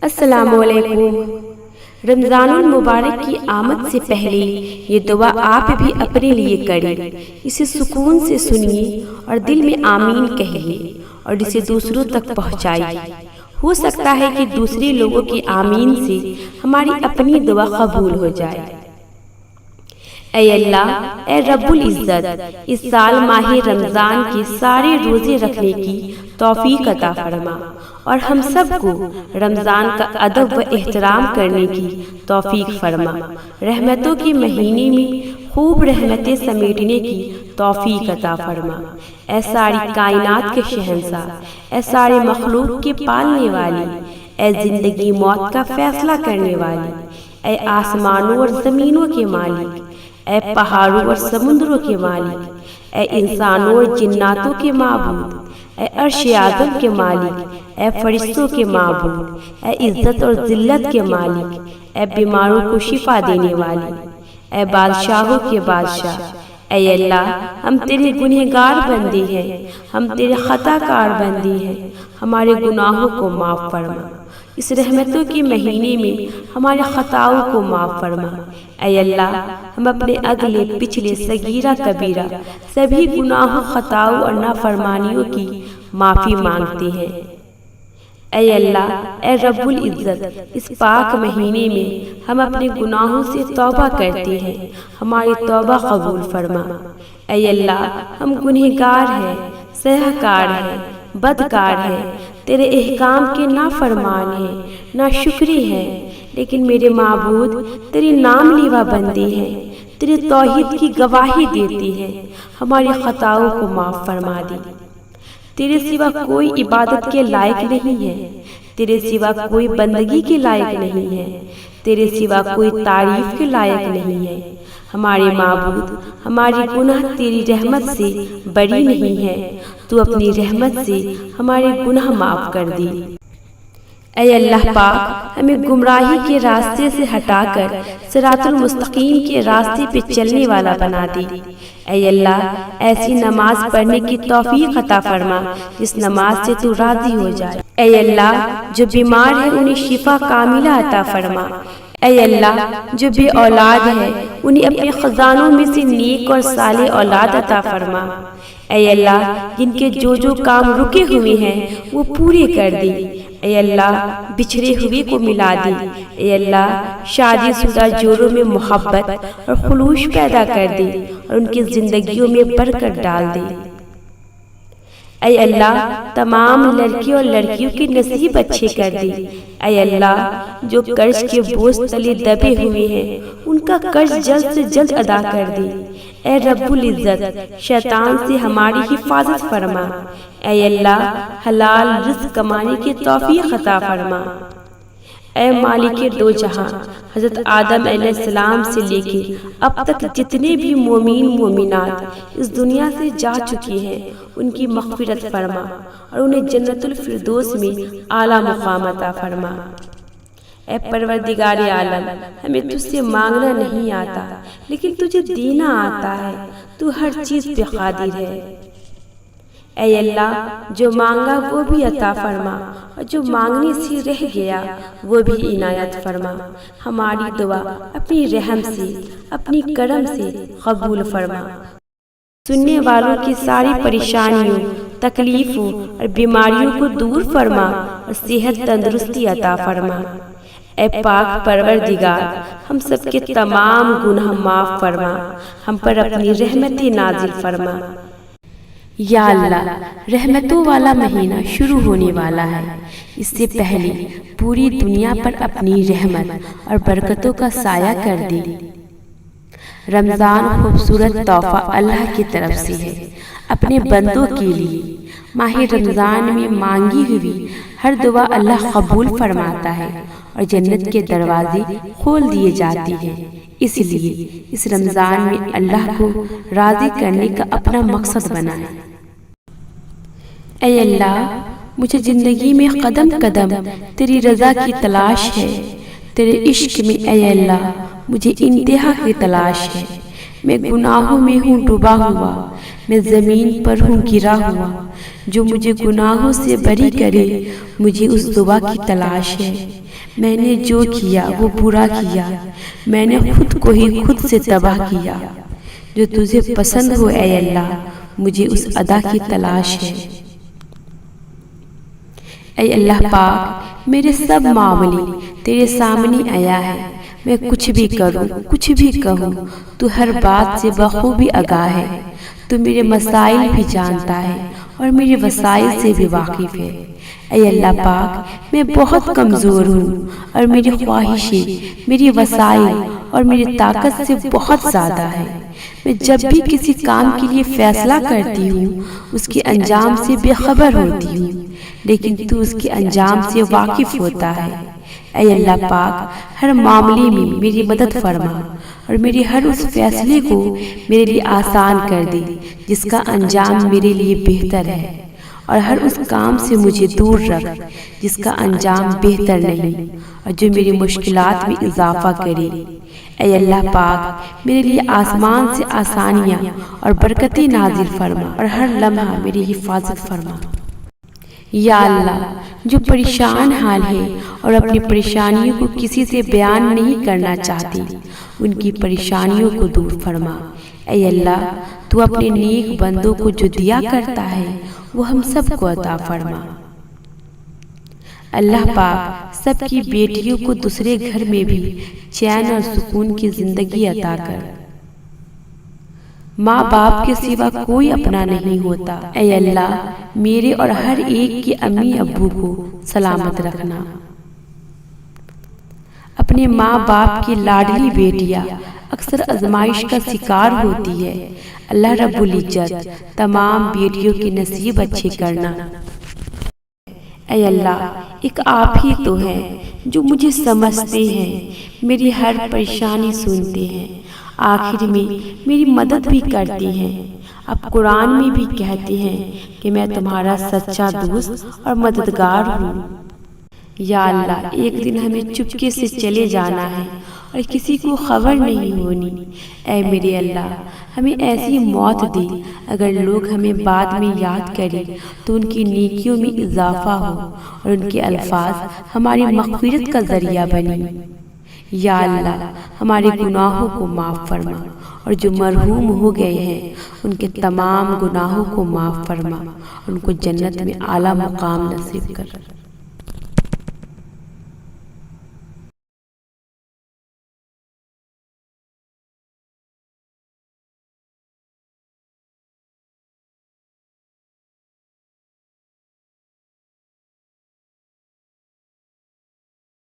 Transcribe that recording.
السلام علیکم۔ رمضان المبارک کی آمد سے پہلے یہ دعا آپ بھی اپنے لیے کریں، اسے سکون سے سنیے اور دل میں آمین کہیے اور اسے دوسروں تک پہنچائیے۔ ہو سکتا ہے کہ دوسرے لوگوں کی آمین سے ہماری اپنی دعا قبول ہو جائے۔ اے اللہ، اے رب العزت، اس سال ماہ رمضان کے سارے روزے رکھنے کی توفیق عطا فرما اور ہم سب کو رمضان کا ادب و احترام کرنے کی توفیق فرما۔ رحمتوں کے مہینے میں خوب رحمتیں سمیٹنے کی توفیق عطا فرما۔ اے ساری کائنات کے شہنشاہ، اے سارے مخلوق کے پالنے والی، اے زندگی موت کا فیصلہ کرنے والی، اے آسمانوں اور زمینوں کے مالک، اے پہاڑوں اور سمندروں کے مالک، اے انسانوں اور جناتوں کے معبود، اے عرش اعظم کے مالک، اے فرشتوں کے معبود، اے عزت اور ذلت کے مالک، اے بیماروں کو شفا دینے والی، اے بادشاہوں کے بادشاہ، اے اللہ، ہم تیرے گنہگار بندے ہیں، ہم تیرے خطا کار بندے ہیں، ہمارے گناہوں کو معاف فرما۔ اس رحمتوں کے مہینے میں ہمارے خطاؤں کو معاف فرما۔ اے اللہ، ہم اپنے اگلے پچھلے صغیرہ کبیرہ سبھی گناہوں، خطاؤں اور نافرمانیوں کی معافی مانگتے ہیں۔ اے اللہ، اے رب العزت، اس پاک مہینے میں ہم اپنے گناہوں سے توبہ کرتے ہیں، ہماری توبہ قبول فرما۔ اے اللہ، ہم گنہگار ہیں، سیاہکار ہیں، بدکار ہیں، تیرے احکام کے نافرمان ہیں، ناشکری ہیں، لیکن میرے معبود تیرے نام لیوا بندے ہیں، تیرے توحید کی گواہی دیتے ہیں، ہماری خطاؤں کو معاف فرما دے۔ تیرے سوا کوئی عبادت کے لائق نہیں ہے، تیرے سوا کوئی بندگی کے لائق نہیں ہے، تیرے سوا کوئی تعریف کے لائق نہیں ہے۔ ہمارے معبود، ہماری گناہ تیری رحمت سے بری نہیں ہے، تو اپنی رحمت سے ہمارے گناہ معاف کر دے۔ اے اللہ پاک، ہمیں گمراہی کے راستے سے ہٹا کر صراط المستقیم کے راستے پہ چلنے والا بنا دے۔ اے اللہ، ایسی نماز پڑھنے کی توفیق عطا فرما جس نماز سے تو راضی ہو جائے۔ اے اللہ، جو بیمار ہے انہیں شفا کاملہ عطا فرما۔ اے اللہ، جو بے اولاد ہے انہیں اپنے خزانوں میں سے نیک اور صالح اولاد عطا فرما۔ اے اللہ، جن کے جو کام رکے ہوئے ہیں وہ پورے کر دے۔ اے اللہ، بچھڑے ہوئے کو ملا دے۔ اے اللہ، شادی شدہ جوڑوں میں محبت اور خلوص پیدا کر دے اور ان کی زندگیوں میں برکت ڈال دے۔ اے اللہ، تمام لڑکیوں اور لڑکیوں کے نصیب اچھے کر دے۔ اے اللہ، جو قرض کے بوجھ تلے دبے ہوئے ہیں ان کا قرض جلد سے جلد ادا کر دے۔ اے رب العزت، شیطان سے ہماری حفاظت فرما۔ اے اللہ، حلال رزق کمانے کی توفیق عطا فرما۔ اے مالک دو جہاں، حضرت آدم علیہ السلام سے لے کے اب تک جتنے بھی مومین مومنات اس دنیا سے جا چکے ہیں ان کی مغفرت فرما اور انہیں جنت الفردوس میں اعلیٰ مقام عطا فرما۔ اے پروردگار عالم، ہمیں تجھ سے مانگنا نہیں آتا لیکن تجھے دینا آتا ہے، تو ہر چیز پہ قادر ہے۔ اے اللہ، جو مانگا وہ بھی عطا فرما اور جو مانگنے سے رہ گیا وہ بھی عنایت فرما۔ ہماری دعا اپنی رحم سے، اپنی کرم سے قبول فرما۔ سننے والوں کی ساری پریشانیوں، تکلیفوں اور بیماریوں کو دور فرما اور صحت تندرستی عطا فرما۔ اے پاک پروردگار، ہم سب کے تمام گناہ معاف فرما، ہم پر اپنی رحمتیں نازل فرما۔ یا اللہ، رحمتوں والا مہینہ شروع ہونے والا ہے، اس سے پہلے پوری دنیا پر اپنی رحمت اور برکتوں کا سایہ کر دے۔ رمضان خوبصورت تحفہ اللہ کی طرف سے ہے اپنے بندوں کے لیے۔ ماہ رمضان میں مانگی ہوئی ہر دعا اللہ قبول فرماتا ہے اور جنت کے دروازے کھول دیے جاتے ہیں۔ اس لیے اس رمضان میں اللہ کو راضی کرنے کا اپنا مقصد بنائیں۔ اے اللہ، مجھے زندگی میں قدم قدم تیری رضا کی تلاش ہے، تیرے عشق میں اے اللہ مجھے انتہا کی تلاش ہے۔ میں گناہوں میں ہوں ڈوبا ہوا، میں زمین پر ہوں گرا ہوا، جو مجھے گناہوں سے بری کرے مجھے اس دعا کی تلاش ہے۔ میں نے جو کیا وہ برا کیا، میں نے خود کو ہی خود سے تباہ کیا، جو تجھے پسند ہو اے اللہ مجھے اس ادا کی تلاش ہے۔ اے اللہ پاک میرے سب معاملے تیرے سامنے آیا ہے، میں کچھ بھی کروں کچھ بھی کہوں تو ہر بات سے بخوبی آگاہ ہے، تو میرے مسائل بھی جانتا ہے اور میرے وسائل سے بھی واقف ہے۔ اے اللہ پاک میں بہت کمزور ہوں اور میری خواہشیں میری وسائل اور میری طاقت سے بہت زیادہ ہے۔ میں جب بھی کسی کام کے لیے فیصلہ کرتی ہوں اس کے انجام سے بے خبر ہوتی ہوں، لیکن تو اس کے انجام سے واقف ہوتا ہے۔ اے اللہ پاک ہر معاملے میں میری مدد فرما اور میرے ہر اس فیصلے کو میرے لیے آسان کر دے جس کا انجام میرے لیے بہتر ہے، اور ہر اس کام سے مجھے دور رکھ جس کا انجام بہتر نہیں اور جو میری مشکلات میں اضافہ کرے۔ اے اللہ پاک میرے لیے آسمان سے آسانیاں اور برکتیں نازل فرما اور ہر لمحہ میری حفاظت فرما۔ یا اللہ جو پریشان حال ہے اور اپنی پریشانیوں کو کسی سے بیان نہیں کرنا چاہتی ان کی پریشانیوں کو دور فرما۔ اے اللہ تو اپنے نیک بندوں کو جو دیا کرتا ہے وہ ہم سب کو عطا فرما۔ اللہ پاک سب کی بیٹیوں کو دوسرے گھر میں بھی چین اور سکون کی زندگی عطا کر۔ ماں باپ کے سوا کوئی اپنا نہیں ہوتا، اے اللہ میرے اور ہر ایک کے امی ابو کو سلامت رکھنا۔ اپنے ماں باپ کی لاڈلی بیٹیاں اکثر آزمائش کا شکار ہوتی ہے، اللہ رب العزت تمام بیٹیوں کے نصیب اچھے کرنا۔ اے اللہ ایک آپ ہی تو ہیں جو مجھے سمجھتے ہیں، میری ہر پریشانی سنتے ہیں، آخر میں میری مدد بھی کرتی ہیں۔ اب قرآن میں بھی کہتے ہیں کہ میں تمہارا سچا دوست اور مددگار ہوں۔ یا اللہ ایک دن ہمیں چپکے سے چلے جانا ہے اور کسی کو خبر نہیں ہونی۔ اے میرے اللہ ہمیں ایسی موت دے اگر لوگ ہمیں بعد میں یاد کریں تو ان کی نیکیوں میں اضافہ ہو اور ان کے الفاظ ہماری مغفرت کا ذریعہ بنے۔ یا اللہ ہمارے گناہوں کو معاف فرما اور جو مرحوم ہو گئے ہیں ان کے تمام گناہوں کو معاف فرما، ان کو جنت میں اعلیٰ مقام نصیب کر۔